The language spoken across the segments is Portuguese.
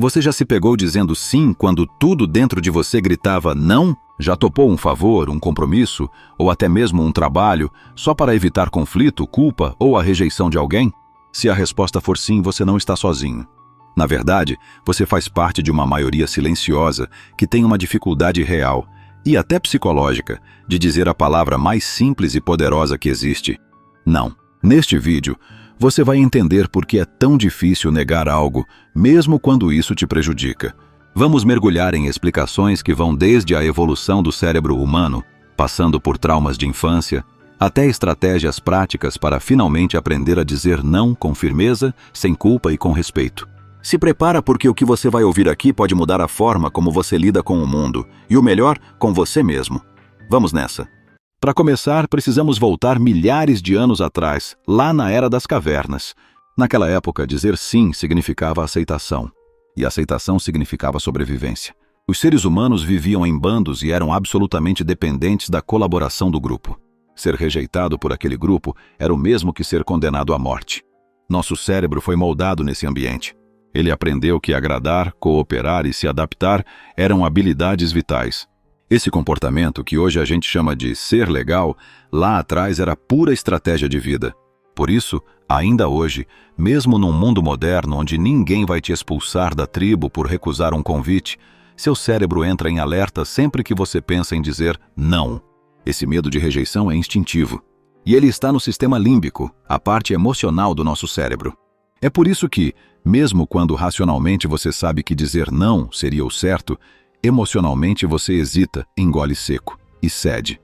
Você já se pegou dizendo sim quando tudo dentro de você gritava não? Já topou um favor, um compromisso, ou até mesmo um trabalho, só para evitar conflito, culpa ou a rejeição de alguém? Se a resposta for sim, você não está sozinho. Na verdade, você faz parte de uma maioria silenciosa que tem uma dificuldade real, e até psicológica, de dizer a palavra mais simples e poderosa que existe: não. Neste vídeo, você vai entender por que é tão difícil negar algo, mesmo quando isso te prejudica. Vamos mergulhar em explicações que vão desde a evolução do cérebro humano, passando por traumas de infância, até estratégias práticas para finalmente aprender a dizer não com firmeza, sem culpa e com respeito. Se prepara, porque o que você vai ouvir aqui pode mudar a forma como você lida com o mundo, e o melhor, com você mesmo. Vamos nessa! Para começar, precisamos voltar milhares de anos atrás, lá na Era das Cavernas. Naquela época, dizer sim significava aceitação, e aceitação significava sobrevivência. Os seres humanos viviam em bandos e eram absolutamente dependentes da colaboração do grupo. Ser rejeitado por aquele grupo era o mesmo que ser condenado à morte. Nosso cérebro foi moldado nesse ambiente. Ele aprendeu que agradar, cooperar e se adaptar eram habilidades vitais. Esse comportamento, que hoje a gente chama de ser legal, lá atrás era pura estratégia de vida. Por isso, ainda hoje, mesmo num mundo moderno onde ninguém vai te expulsar da tribo por recusar um convite, seu cérebro entra em alerta sempre que você pensa em dizer não. Esse medo de rejeição é instintivo. E ele está no sistema límbico, a parte emocional do nosso cérebro. É por isso que, mesmo quando racionalmente você sabe que dizer não seria o certo, emocionalmente você hesita, engole seco e cede.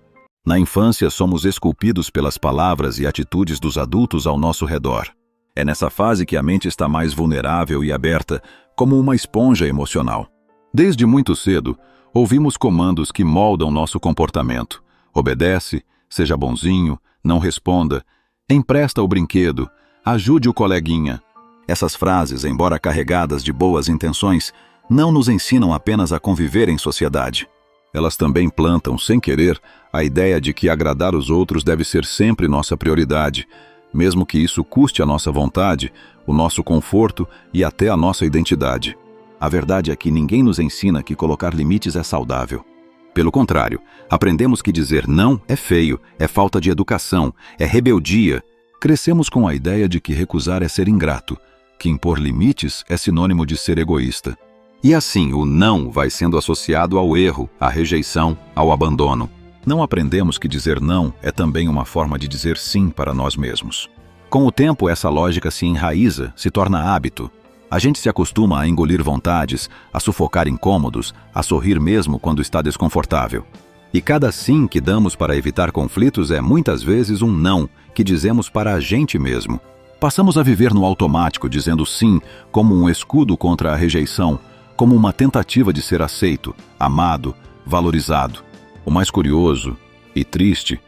Na infância, somos esculpidos pelas palavras e atitudes dos adultos ao nosso redor. É nessa fase que a mente está mais vulnerável e aberta, como uma esponja emocional. Desde muito cedo, ouvimos comandos que moldam nosso comportamento. Obedece, seja bonzinho, não responda, empresta o brinquedo, ajude o coleguinha. Essas frases, embora carregadas de boas intenções, não nos ensinam apenas a conviver em sociedade. Elas também plantam, sem querer, a ideia de que agradar os outros deve ser sempre nossa prioridade, mesmo que isso custe a nossa vontade, o nosso conforto e até a nossa identidade. A verdade é que ninguém nos ensina que colocar limites é saudável. Pelo contrário, aprendemos que dizer não é feio, é falta de educação, é rebeldia. Crescemos com a ideia de que recusar é ser ingrato, que impor limites é sinônimo de ser egoísta. E assim, o não vai sendo associado ao erro, à rejeição, ao abandono. Não aprendemos que dizer não é também uma forma de dizer sim para nós mesmos. Com o tempo, essa lógica se enraiza, se torna hábito. A gente se acostuma a engolir vontades, a sufocar incômodos, a sorrir mesmo quando está desconfortável. E cada sim que damos para evitar conflitos é muitas vezes um não que dizemos para a gente mesmo. Passamos a viver no automático, dizendo sim como um escudo contra a rejeição, como uma tentativa de ser aceito, amado, valorizado. O mais curioso e triste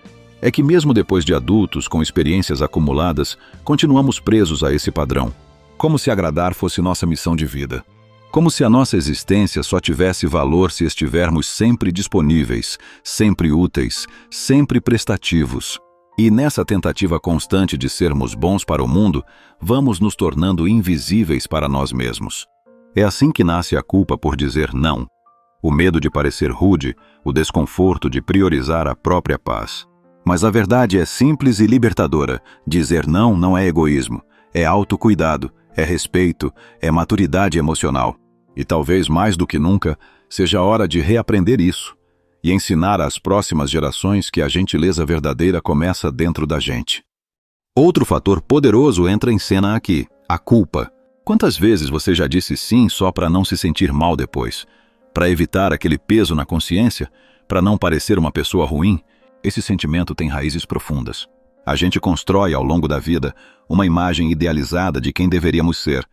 é que mesmo depois de adultos com experiências acumuladas, continuamos presos a esse padrão, como se agradar fosse nossa missão de vida. Como se a nossa existência só tivesse valor se estivermos sempre disponíveis, sempre úteis, sempre prestativos. E nessa tentativa constante de sermos bons para o mundo, vamos nos tornando invisíveis para nós mesmos. É assim que nasce a culpa por dizer não. O medo de parecer rude, o desconforto de priorizar a própria paz. Mas a verdade é simples e libertadora. Dizer não não é egoísmo, é autocuidado, é respeito, é maturidade emocional. E talvez mais do que nunca, seja hora de reaprender isso e ensinar às próximas gerações que a gentileza verdadeira começa dentro da gente. Outro fator poderoso entra em cena aqui, a culpa. Quantas vezes você já disse sim só para não se sentir mal depois? Para evitar aquele peso na consciência? Para não parecer uma pessoa ruim? Esse sentimento tem raízes profundas. A gente constrói ao longo da vida uma imagem idealizada de quem deveríamos ser.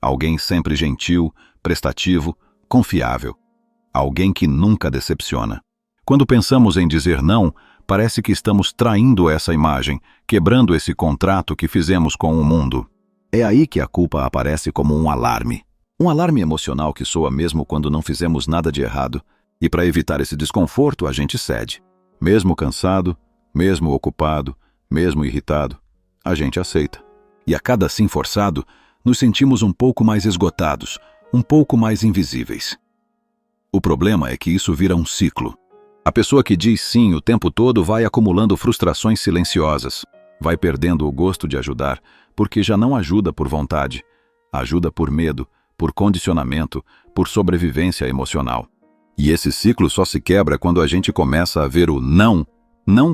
Alguém sempre gentil, prestativo, confiável. Alguém que nunca decepciona. Quando pensamos em dizer não, parece que estamos traindo essa imagem, quebrando esse contrato que fizemos com o mundo. É aí que a culpa aparece como um alarme. Um alarme emocional que soa mesmo quando não fizemos nada de errado. E para evitar esse desconforto, a gente cede. Mesmo cansado, mesmo ocupado, mesmo irritado, a gente aceita. E a cada sim forçado, nos sentimos um pouco mais esgotados, um pouco mais invisíveis. O problema é que isso vira um ciclo. A pessoa que diz sim o tempo todo vai acumulando frustrações silenciosas, vai perdendo o gosto de ajudar, porque já não ajuda por vontade, ajuda por medo, por condicionamento, por sobrevivência emocional. E esse ciclo só se quebra quando a gente começa a ver o não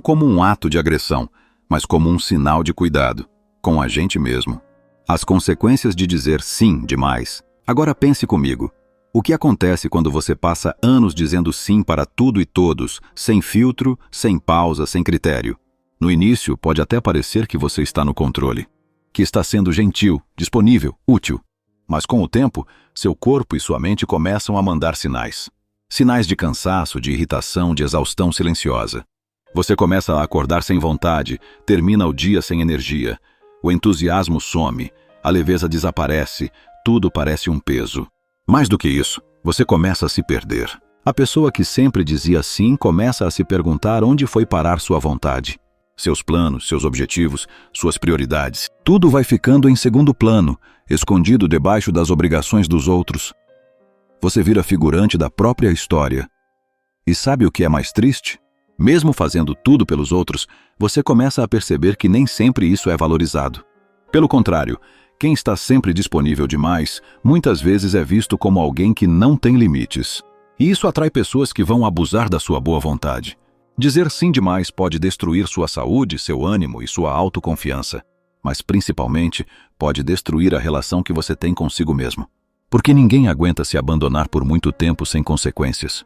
como um ato de agressão, mas como um sinal de cuidado, com a gente mesmo. As consequências de dizer sim demais. Agora pense comigo. O que acontece quando você passa anos dizendo sim para tudo e todos, sem filtro, sem pausa, sem critério? No início, pode até parecer que você está no controle, que está sendo gentil, disponível, útil. Mas com o tempo, seu corpo e sua mente começam a mandar sinais. Sinais de cansaço, de irritação, de exaustão silenciosa. Você começa a acordar sem vontade, termina o dia sem energia. O entusiasmo some, a leveza desaparece, tudo parece um peso. Mais do que isso, você começa a se perder. A pessoa que sempre dizia sim começa a se perguntar onde foi parar sua vontade. Seus planos, seus objetivos, suas prioridades. Tudo vai ficando em segundo plano, escondido debaixo das obrigações dos outros. Você vira figurante da própria história. E sabe o que é mais triste? Mesmo fazendo tudo pelos outros, você começa a perceber que nem sempre isso é valorizado. Pelo contrário, quem está sempre disponível demais, muitas vezes é visto como alguém que não tem limites. E isso atrai pessoas que vão abusar da sua boa vontade. Dizer sim demais pode destruir sua saúde, seu ânimo e sua autoconfiança. Mas principalmente, pode destruir a relação que você tem consigo mesmo. Porque ninguém aguenta se abandonar por muito tempo sem consequências.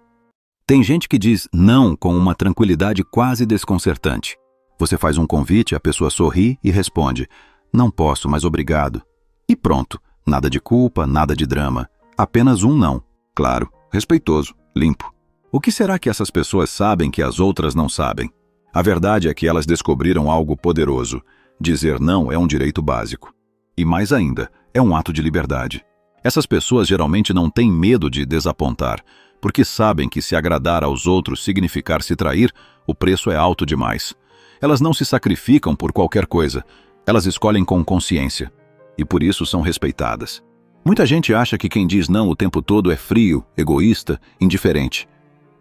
Tem gente que diz não com uma tranquilidade quase desconcertante. Você faz um convite, a pessoa sorri e responde: "Não posso, mas obrigado." E pronto, nada de culpa, nada de drama. Apenas um não. Claro, respeitoso, limpo. O que será que essas pessoas sabem que as outras não sabem? A verdade é que elas descobriram algo poderoso. Dizer não é um direito básico. E mais ainda, é um ato de liberdade. Essas pessoas geralmente não têm medo de desapontar, porque sabem que se agradar aos outros significar se trair, o preço é alto demais. Elas não se sacrificam por qualquer coisa. Elas escolhem com consciência. E por isso são respeitadas. Muita gente acha que quem diz não o tempo todo é frio, egoísta, indiferente.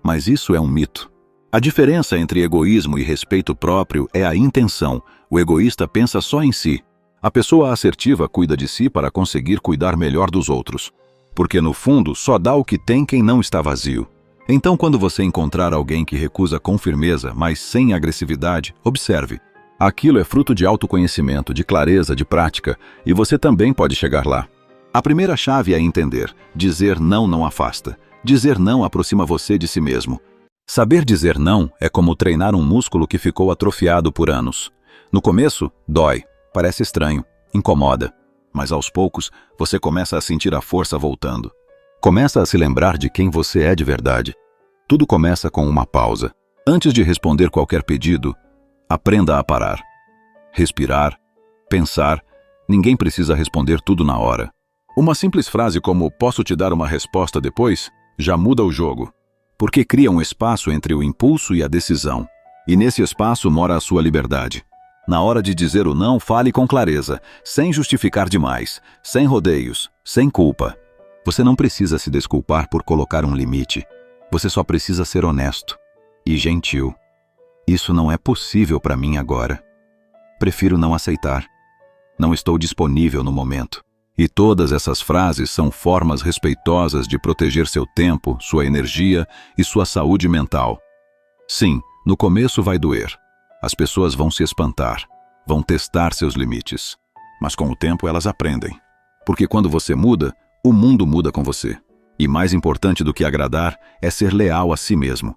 Mas isso é um mito. A diferença entre egoísmo e respeito próprio é a intenção. O egoísta pensa só em si. A pessoa assertiva cuida de si para conseguir cuidar melhor dos outros. Porque no fundo só dá o que tem quem não está vazio. Então quando você encontrar alguém que recusa com firmeza, mas sem agressividade, observe. Aquilo é fruto de autoconhecimento, de clareza, de prática, e você também pode chegar lá. A primeira chave é entender: dizer não afasta. Dizer não aproxima você de si mesmo. Saber dizer não é como treinar um músculo que ficou atrofiado por anos. No começo, dói, parece estranho, incomoda, mas aos poucos você começa a sentir a força voltando. Começa a se lembrar de quem você é de verdade. Tudo começa com uma pausa. Antes de responder qualquer pedido, aprenda a parar. Respirar, pensar. Ninguém precisa responder tudo na hora. Uma simples frase como "posso te dar uma resposta depois?" já muda o jogo. Porque cria um espaço entre o impulso e a decisão. E nesse espaço mora a sua liberdade. Na hora de dizer o não, fale com clareza, sem justificar demais, sem rodeios, sem culpa. Você não precisa se desculpar por colocar um limite. Você só precisa ser honesto e gentil. Isso não é possível para mim agora. Prefiro não aceitar. Não estou disponível no momento. E todas essas frases são formas respeitosas de proteger seu tempo, sua energia e sua saúde mental. Sim, no começo vai doer. As pessoas vão se espantar, vão testar seus limites. Mas com o tempo elas aprendem. Porque quando você muda, o mundo muda com você. E mais importante do que agradar é ser leal a si mesmo.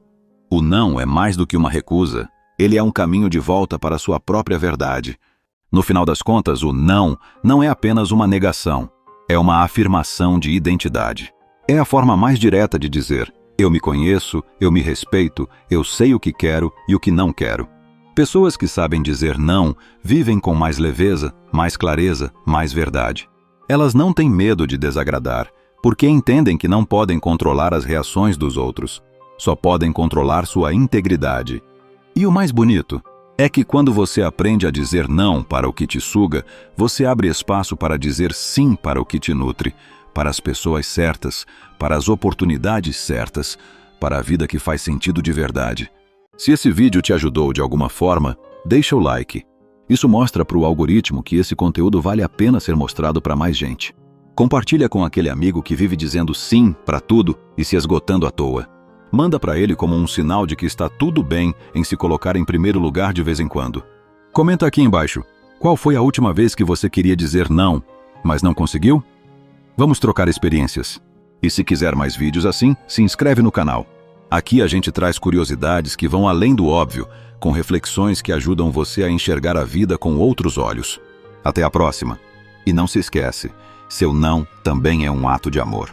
O não é mais do que uma recusa. Ele é um caminho de volta para a sua própria verdade. No final das contas, o não é apenas uma negação. É uma afirmação de identidade. É a forma mais direta de dizer: eu me conheço, eu me respeito, eu sei o que quero e o que não quero. Pessoas que sabem dizer não vivem com mais leveza, mais clareza, mais verdade. Elas não têm medo de desagradar, porque entendem que não podem controlar as reações dos outros. Só podem controlar sua integridade. E o mais bonito é que quando você aprende a dizer não para o que te suga, você abre espaço para dizer sim para o que te nutre, para as pessoas certas, para as oportunidades certas, para a vida que faz sentido de verdade. Se esse vídeo te ajudou de alguma forma, deixa o like. Isso mostra para o algoritmo que esse conteúdo vale a pena ser mostrado para mais gente. Compartilha com aquele amigo que vive dizendo sim para tudo e se esgotando à toa. Manda para ele como um sinal de que está tudo bem em se colocar em primeiro lugar de vez em quando. Comenta aqui embaixo, qual foi a última vez que você queria dizer não, mas não conseguiu? Vamos trocar experiências. E se quiser mais vídeos assim, se inscreve no canal. Aqui a gente traz curiosidades que vão além do óbvio, com reflexões que ajudam você a enxergar a vida com outros olhos. Até a próxima. E não se esquece, seu não também é um ato de amor.